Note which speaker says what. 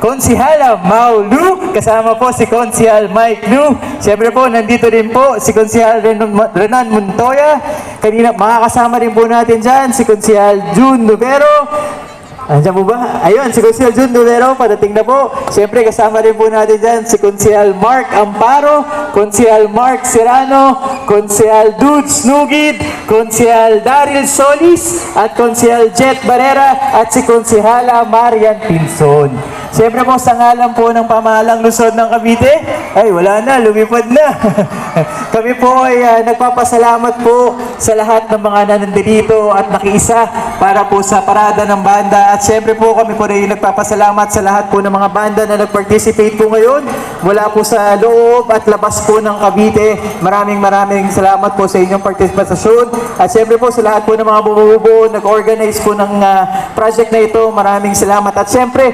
Speaker 1: Konsihala Maulu, kasama po si Konsihal Mike Lu. Siyempre po, nandito din po si Konsihal Renan Montoya. Kanina, makakasama rin po natin dyan si Konsihal June Nubero. Andiyan po ba? Ayun, si Konsihal June Nubero, padating na po. Siyempre, kasama rin po natin dyan si Konsihal Mark Amparo, Konsihal Mark Serrano, Konsihal Dudes Nugid, Konsihal Daryl Solis, at Konsihal Jet Barrera, at si Konsihala Marian Pinson. Siyempre po, sa ngalan po ng pamahalang lungsod ng Cavite, ay wala na, lumipad na. Kami po ay nagpapasalamat po sa lahat ng mga nandito at nakiisa para po sa parada ng banda. At siyempre po, kami po rin nagpapasalamat sa lahat po ng mga banda na nag-participate po ngayon mula po sa loob at labas po ng Cavite. Maraming salamat po sa inyong partisipasyon. At siyempre po, sa lahat po ng mga bumubuo, nag-organize po ng project na ito, maraming salamat. At siyempre,